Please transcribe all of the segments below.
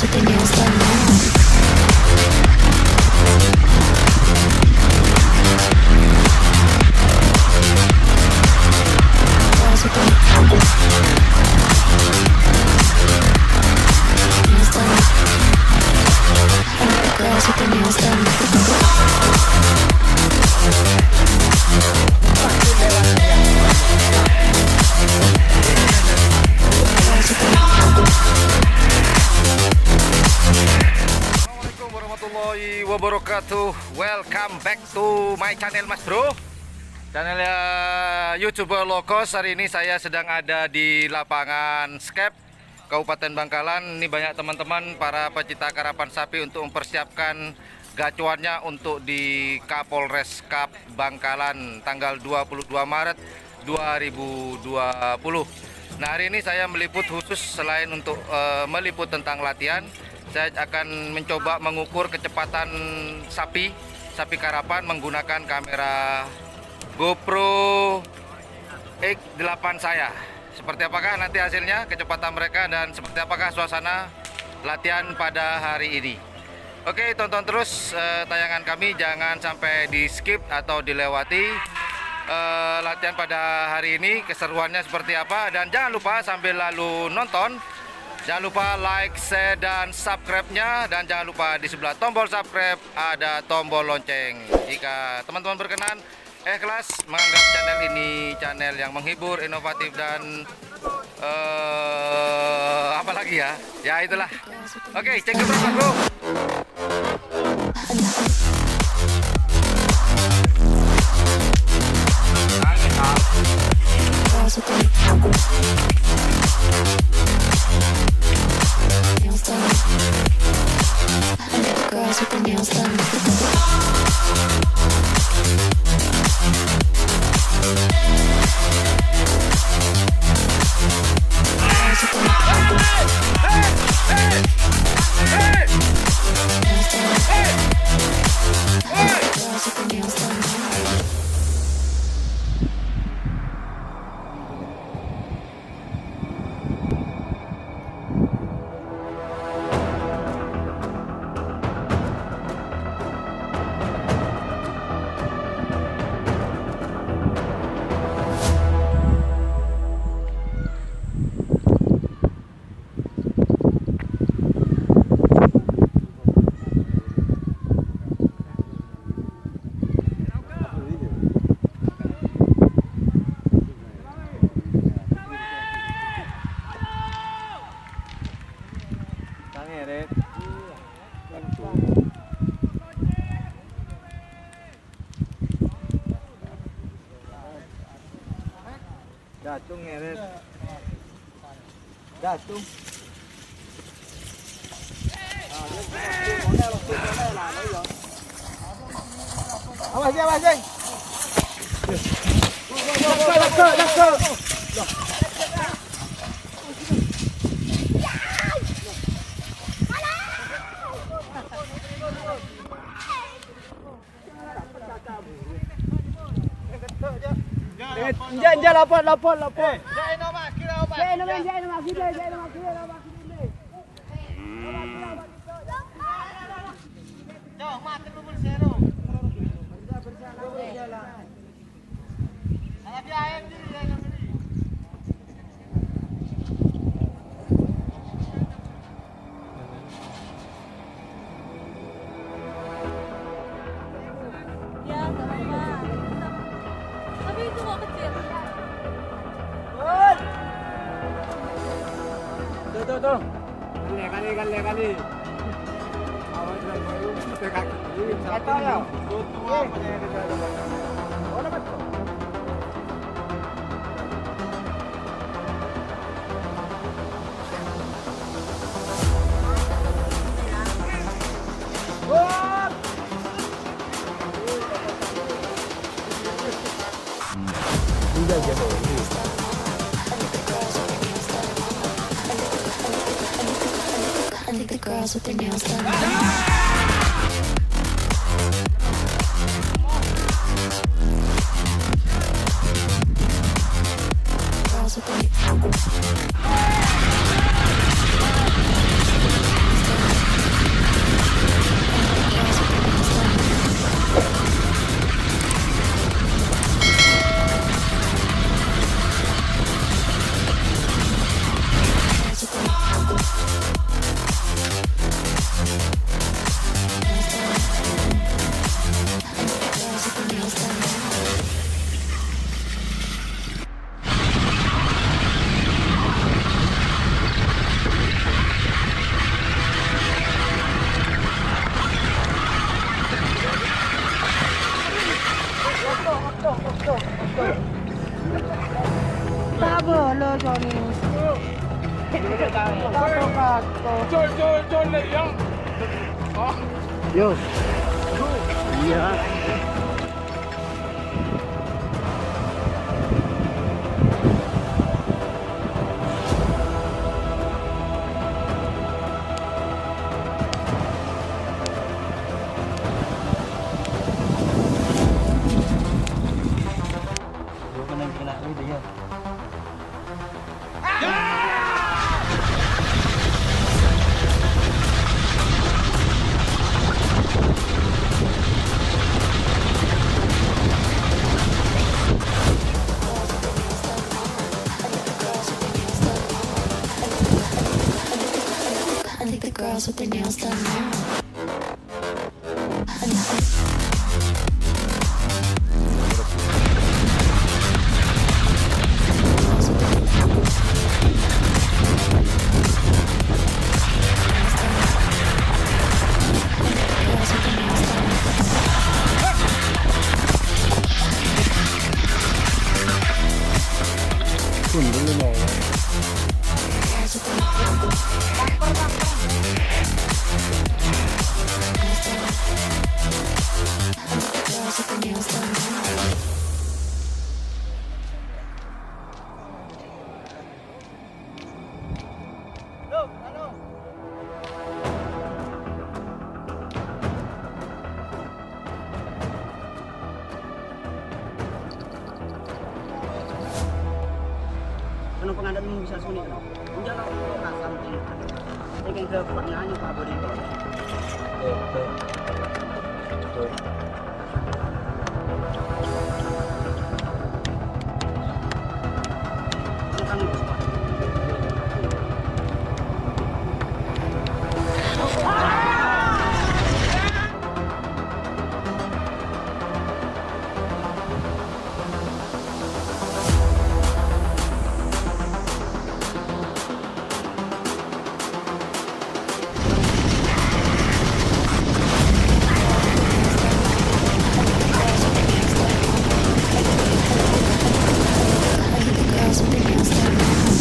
girls with their nails done now. Girls with their nails done. I like the girls with their nails done. Assalamualaikum warahmatullahi wabarakatuh. Welcome back to my channel Mas Bro, channel YouTuber low cost. Hari ini saya sedang ada di lapangan Skep Kabupaten Bangkalan. Ini banyak teman-teman para pecinta karapan sapi untuk mempersiapkan gacuannya untuk di Kapolres Cup Bangkalan tanggal 22 Maret 2020. Nah, hari ini saya meliput khusus selain untuk meliput tentang latihan, saya akan mencoba mengukur kecepatan sapi karapan menggunakan kamera GoPro X8 saya. Seperti apakah nanti hasilnya, kecepatan mereka, dan seperti apakah suasana latihan pada hari ini. Oke, tonton terus tayangan kami, jangan sampai di skip atau dilewati latihan pada hari ini, keseruannya seperti apa. Dan jangan lupa sambil lalu nonton, jangan lupa like, share, dan subscribe-nya. Dan jangan lupa di sebelah tombol subscribe ada tombol lonceng. Jika teman-teman berkenan, ikhlas menganggap channel ini channel yang menghibur, inovatif, dan apa lagi ya? Ya itulah. Oke, cek terus bro. Girls with their nails done. I like the girls with their nails done. Datung ngeret. Datung. Awas ya, awas. Laksa. Jangan lapor. Jangan nama kira apa? Jangan nama kira. Jauh mati lu bersero. Saya biayain diri ya ini. Ya, nggak apa-apa. Tapi itu nggak kecil. Tuh. Kali. Awas lah, baru tegak. Kata ya. Tuh apa yang ada? Mana betul? I like the girls with their nails done. Girls with their bela Johnny. Kato. John yang. Yo. Iya. Bukan yang kena ini dia. I think the girls with their nails done now. Girls with their nails done now. Kenapa pengadaan bisa sulit? Enggak lah, kasar ini. Ini kan ke pertanyaannya Pak Bodi. I think the girls with their nails done now.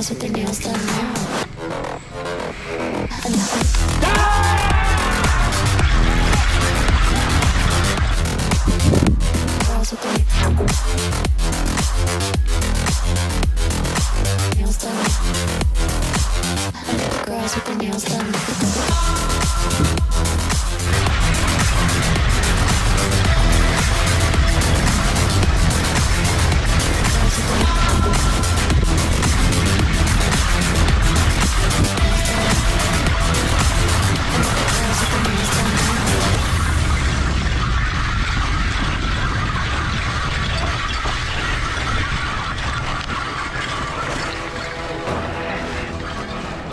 girls with their nails done now. Girls with their nails done. Girls with their nails done.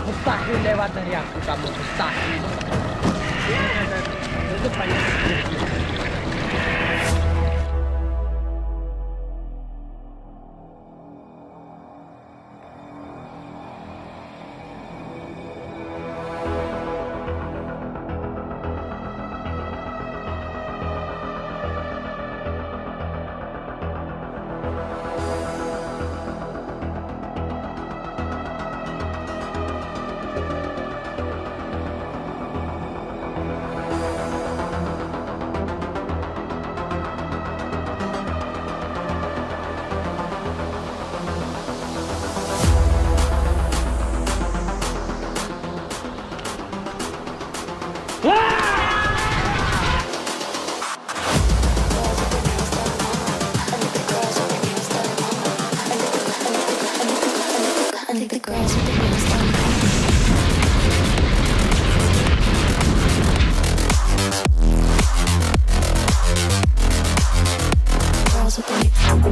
Mustahil lewat dari aku, kamu mustahil. Itu banyak. I think the girls with their nails done. Girls with their girls with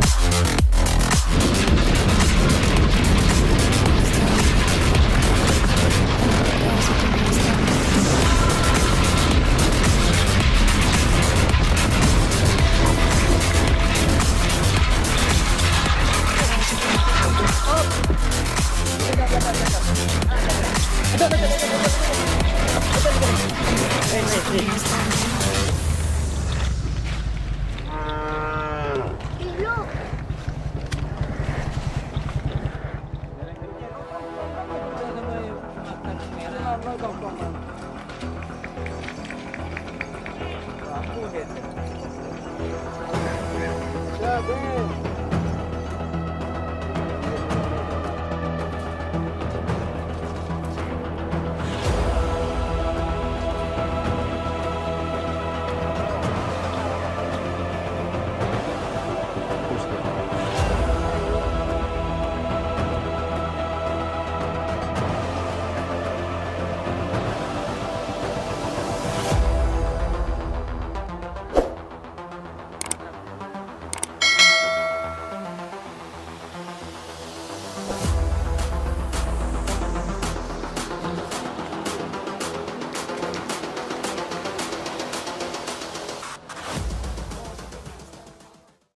their nails done. Ya, Ben.